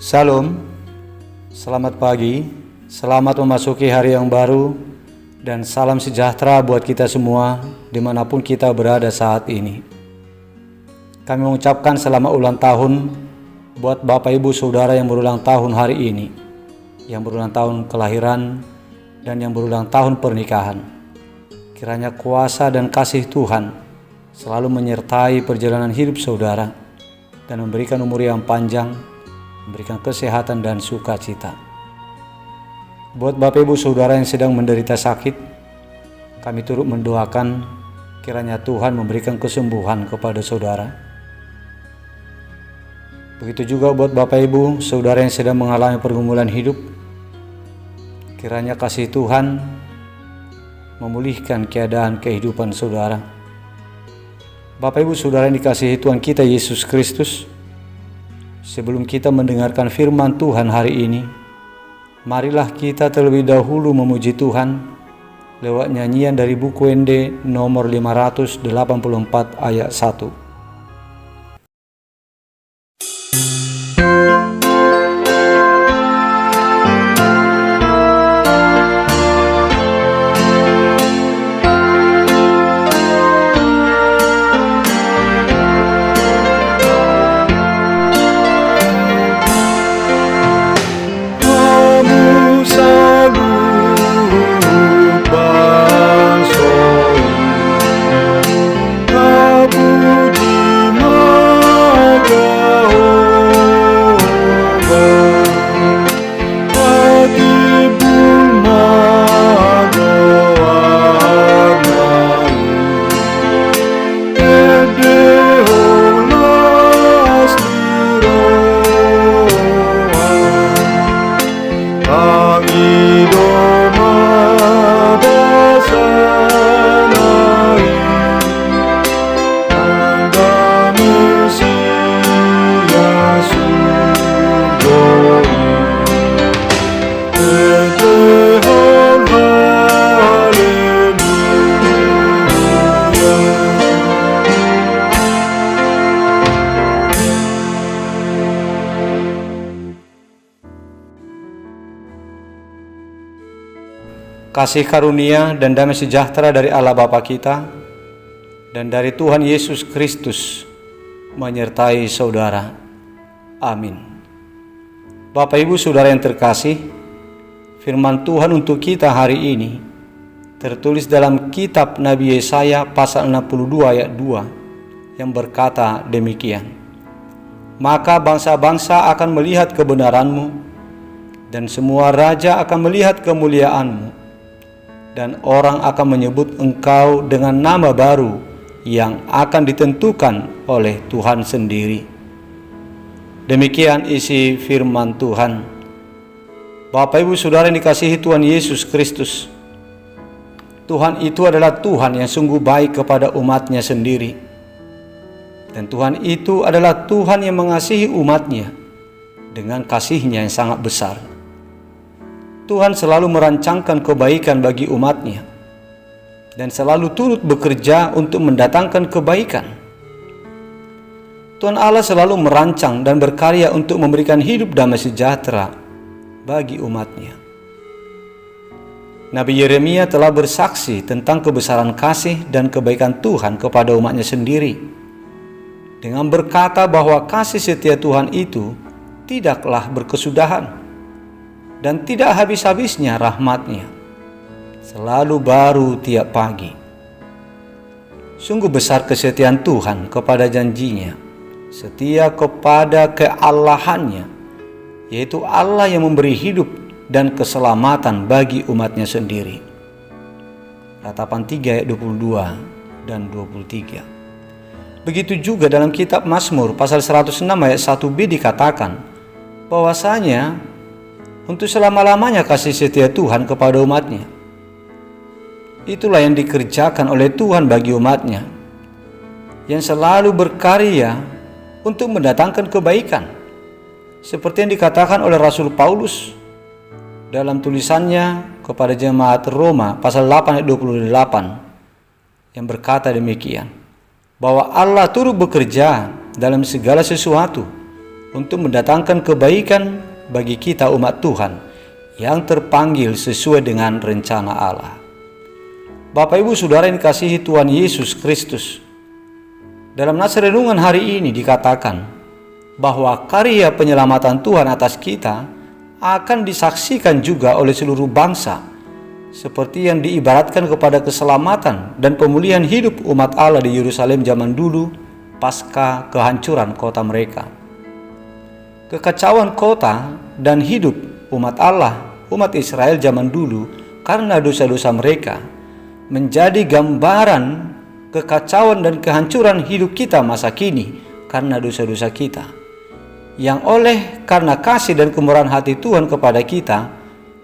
Salam, selamat pagi, selamat memasuki hari yang baru, dan salam sejahtera buat kita semua dimanapun kita berada saat ini. Kami mengucapkan selamat ulang tahun buat Bapak Ibu Saudara yang berulang tahun hari ini, yang berulang tahun kelahiran, dan yang berulang tahun pernikahan. Kiranya kuasa dan kasih Tuhan selalu menyertai perjalanan hidup saudara dan memberikan umur yang panjang, memberikan kesehatan dan sukacita. Buat Bapak Ibu Saudara yang sedang menderita sakit, kami turut mendoakan kiranya Tuhan memberikan kesembuhan kepada saudara. Begitu juga buat Bapak Ibu Saudara yang sedang mengalami pergumulan hidup, kiranya kasih Tuhan memulihkan keadaan kehidupan saudara. Bapak Ibu Saudara yang dikasihi Tuhan kita Yesus Kristus, sebelum kita mendengarkan firman Tuhan hari ini, marilah kita terlebih dahulu memuji Tuhan lewat nyanyian dari buku ND nomor 584 ayat 1. Kasih karunia dan damai sejahtera dari Allah Bapa kita dan dari Tuhan Yesus Kristus menyertai saudara. Amin. Bapak Ibu Saudara yang terkasih, firman Tuhan untuk kita hari ini tertulis dalam kitab Nabi Yesaya pasal 62 ayat 2 yang berkata demikian. Maka bangsa-bangsa akan melihat kebenaranmu dan semua raja akan melihat kemuliaanmu, dan orang akan menyebut engkau dengan nama baru yang akan ditentukan oleh Tuhan sendiri. Demikian isi firman Tuhan. Bapak Ibu Saudara yang dikasihi Tuhan Yesus Kristus, Tuhan itu adalah Tuhan yang sungguh baik kepada umatnya sendiri. Dan Tuhan itu adalah Tuhan yang mengasihi umatnya dengan kasih-Nya yang sangat besar. Tuhan selalu merancangkan kebaikan bagi umatnya dan selalu turut bekerja untuk mendatangkan kebaikan. Tuhan Allah selalu merancang dan berkarya untuk memberikan hidup damai sejahtera bagi umatnya. Nabi Yeremia telah bersaksi tentang kebesaran kasih dan kebaikan Tuhan kepada umatnya sendiri dengan berkata bahwa kasih setia Tuhan itu tidaklah berkesudahan dan tidak habis-habisnya rahmat-Nya, selalu baru tiap pagi. Sungguh besar kesetiaan Tuhan kepada janji-Nya, setia kepada keallahan-Nya, yaitu Allah yang memberi hidup dan keselamatan bagi umat-Nya sendiri. Ratapan 3 ayat 22 dan 23. Begitu juga dalam kitab Mazmur pasal 106 ayat 1b dikatakan bahwasanya untuk selama-lamanya kasih setia Tuhan kepada umat-Nya. Itulah yang dikerjakan oleh Tuhan bagi umat-Nya, yang selalu berkarya untuk mendatangkan kebaikan, seperti yang dikatakan oleh Rasul Paulus dalam tulisannya kepada jemaat Roma pasal 8 ayat 28, yang berkata demikian, bahwa Allah turut bekerja dalam segala sesuatu untuk mendatangkan kebaikan bagi kita umat Tuhan yang terpanggil sesuai dengan rencana Allah. Bapak Ibu Saudara yang dikasihi Tuhan Yesus Kristus, dalam nasihat renungan hari ini dikatakan bahwa karya penyelamatan Tuhan atas kita akan disaksikan juga oleh seluruh bangsa, seperti yang diibaratkan kepada keselamatan dan pemulihan hidup umat Allah di Yerusalem zaman dulu pasca kehancuran kota mereka. Kekacauan kota dan hidup umat Allah, umat Israel zaman dulu karena dosa-dosa mereka menjadi gambaran kekacauan dan kehancuran hidup kita masa kini karena dosa-dosa kita. Yang karena kasih dan kemurahan hati Tuhan kepada kita,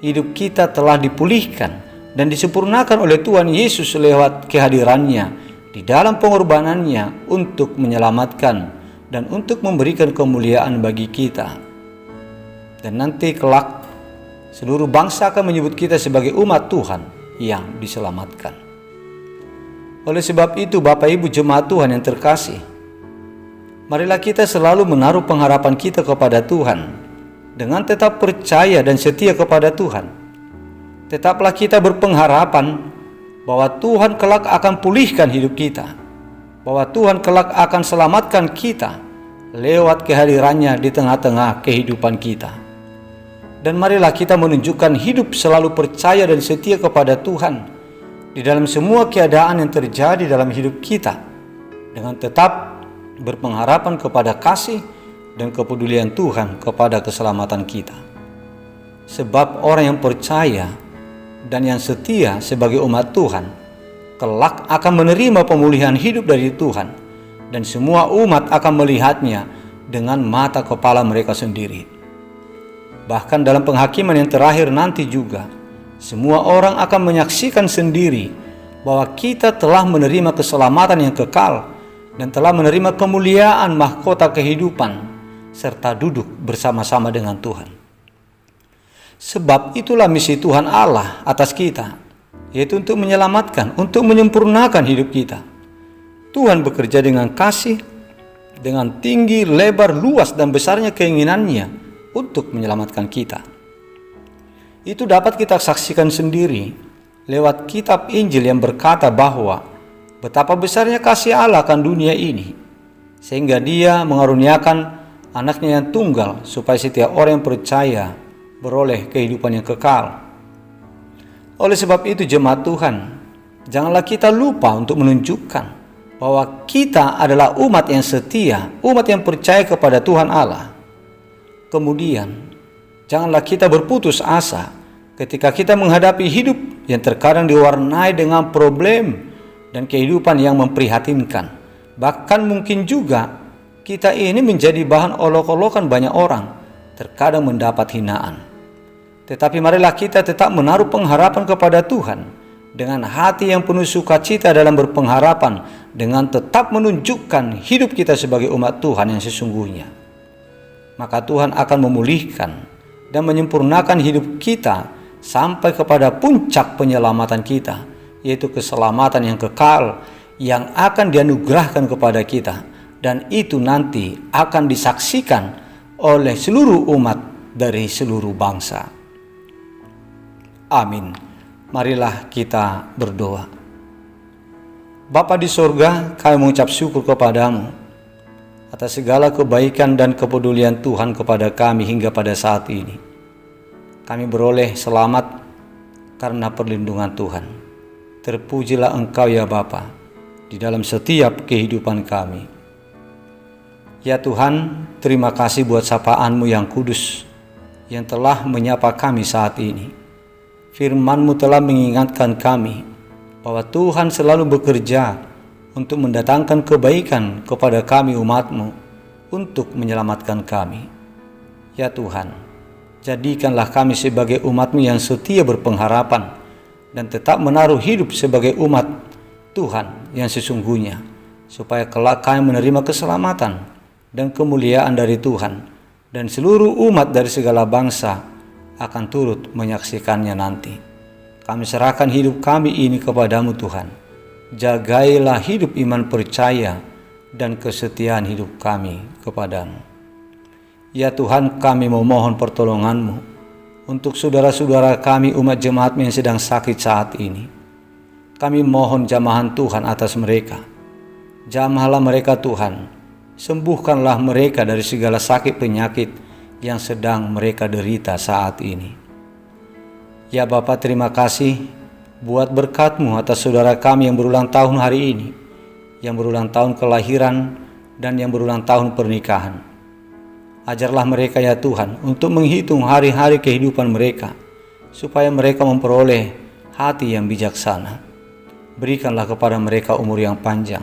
hidup kita telah dipulihkan dan disempurnakan oleh Tuhan Yesus lewat kehadirannya di dalam pengorbanannya untuk menyelamatkan dan untuk memberikan kemuliaan bagi kita. Dan nanti kelak seluruh bangsa akan menyebut kita sebagai umat Tuhan yang diselamatkan. Oleh sebab itu Bapak Ibu jemaat Tuhan yang terkasih, marilah kita selalu menaruh pengharapan kita kepada Tuhan dengan tetap percaya dan setia kepada Tuhan. Tetaplah kita berpengharapan bahwa Tuhan kelak akan pulihkan hidup kita, bahwa Tuhan kelak akan selamatkan kita lewat kehadirannya di tengah-tengah kehidupan kita. Dan marilah kita menunjukkan hidup selalu percaya dan setia kepada Tuhan di dalam semua keadaan yang terjadi dalam hidup kita, dengan tetap berpengharapan kepada kasih dan kepedulian Tuhan kepada keselamatan kita. Sebab orang yang percaya dan yang setia sebagai umat Tuhan kelak akan menerima pemulihan hidup dari Tuhan, dan semua umat akan melihatnya dengan mata kepala mereka sendiri. Bahkan dalam penghakiman yang terakhir nanti juga, semua orang akan menyaksikan sendiri bahwa kita telah menerima keselamatan yang kekal dan telah menerima kemuliaan mahkota kehidupan serta duduk bersama-sama dengan Tuhan. Sebab itulah misi Tuhan Allah atas kita, yaitu untuk menyelamatkan, untuk menyempurnakan hidup kita. Tuhan bekerja dengan kasih, dengan tinggi, lebar, luas, dan besarnya keinginannya untuk menyelamatkan kita. Itu dapat kita saksikan sendiri lewat kitab Injil yang berkata bahwa betapa besarnya kasih Allah akan dunia ini, sehingga Dia mengaruniakan anaknya yang tunggal supaya setiap orang yang percaya beroleh kehidupan yang kekal. Oleh sebab itu jemaat Tuhan, janganlah kita lupa untuk menunjukkan bahwa kita adalah umat yang setia, umat yang percaya kepada Tuhan Allah. Kemudian, janganlah kita berputus asa ketika kita menghadapi hidup yang terkadang diwarnai dengan problem dan kehidupan yang memprihatinkan. Bahkan mungkin juga kita ini menjadi bahan olok-olokan banyak orang, terkadang mendapat hinaan. Tetapi marilah kita tetap menaruh pengharapan kepada Tuhan dengan hati yang penuh sukacita dalam berpengharapan, dengan tetap menunjukkan hidup kita sebagai umat Tuhan yang sesungguhnya. Maka Tuhan akan memulihkan dan menyempurnakan hidup kita sampai kepada puncak penyelamatan kita, yaitu keselamatan yang kekal yang akan dianugerahkan kepada kita, dan itu nanti akan disaksikan oleh seluruh umat dari seluruh bangsa. Amin. Marilah kita berdoa. Bapa di sorga, kami mengucap syukur kepadamu atas segala kebaikan dan kepedulian Tuhan kepada kami hingga pada saat ini. Kami beroleh selamat karena perlindungan Tuhan. Terpujilah Engkau ya Bapa di dalam setiap kehidupan kami. Ya Tuhan, terima kasih buat sapaan-Mu yang kudus yang telah menyapa kami saat ini. Firman-Mu telah mengingatkan kami bahwa Tuhan selalu bekerja untuk mendatangkan kebaikan kepada kami umat-Mu, untuk menyelamatkan kami. Ya Tuhan, jadikanlah kami sebagai umat-Mu yang setia berpengharapan dan tetap menaruh hidup sebagai umat Tuhan yang sesungguhnya, supaya kelak kami menerima keselamatan dan kemuliaan dari Tuhan, dan seluruh umat dari segala bangsa akan turut menyaksikannya nanti. Kami serahkan hidup kami ini kepadamu Tuhan. Jagailah hidup iman percaya dan kesetiaan hidup kami kepadamu. Ya Tuhan, kami memohon pertolongan-Mu untuk saudara-saudara kami umat jemaat-Mu yang sedang sakit saat ini. Kami mohon jamahan Tuhan atas mereka. Jamahlah mereka Tuhan, sembuhkanlah mereka dari segala sakit penyakit yang sedang mereka derita saat ini. Ya Bapa, terima kasih buat berkat-Mu atas saudara kami yang berulang tahun hari ini, yang berulang tahun kelahiran dan yang berulang tahun pernikahan. Ajarlah mereka ya Tuhan untuk menghitung hari-hari kehidupan mereka, supaya mereka memperoleh hati yang bijaksana. Berikanlah kepada mereka umur yang panjang.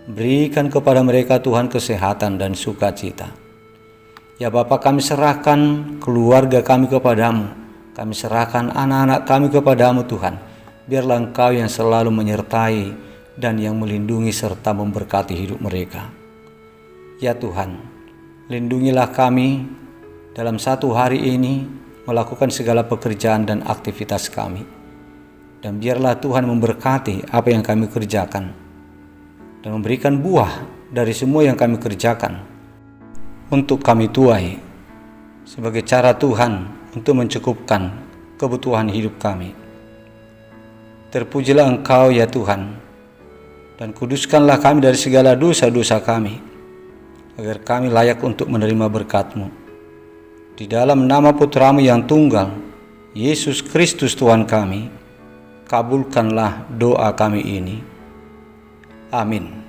Berikan kepada mereka Tuhan kesehatan dan sukacita. Ya Bapa, kami serahkan keluarga kami kepadamu. Kami serahkan anak-anak kami kepadamu Tuhan. Biarlah Engkau yang selalu menyertai dan yang melindungi serta memberkati hidup mereka. Ya Tuhan, lindungilah kami dalam satu hari ini melakukan segala pekerjaan dan aktivitas kami. Dan biarlah Tuhan memberkati apa yang kami kerjakan dan memberikan buah dari semua yang kami kerjakan untuk kami tuai sebagai cara Tuhan untuk mencukupkan kebutuhan hidup kami. Terpujilah Engkau ya Tuhan, dan kuduskanlah kami dari segala dosa-dosa kami, agar kami layak untuk menerima berkat-Mu. Di dalam nama Putra-Mu yang tunggal, Yesus Kristus Tuhan kami, kabulkanlah doa kami ini. Amin.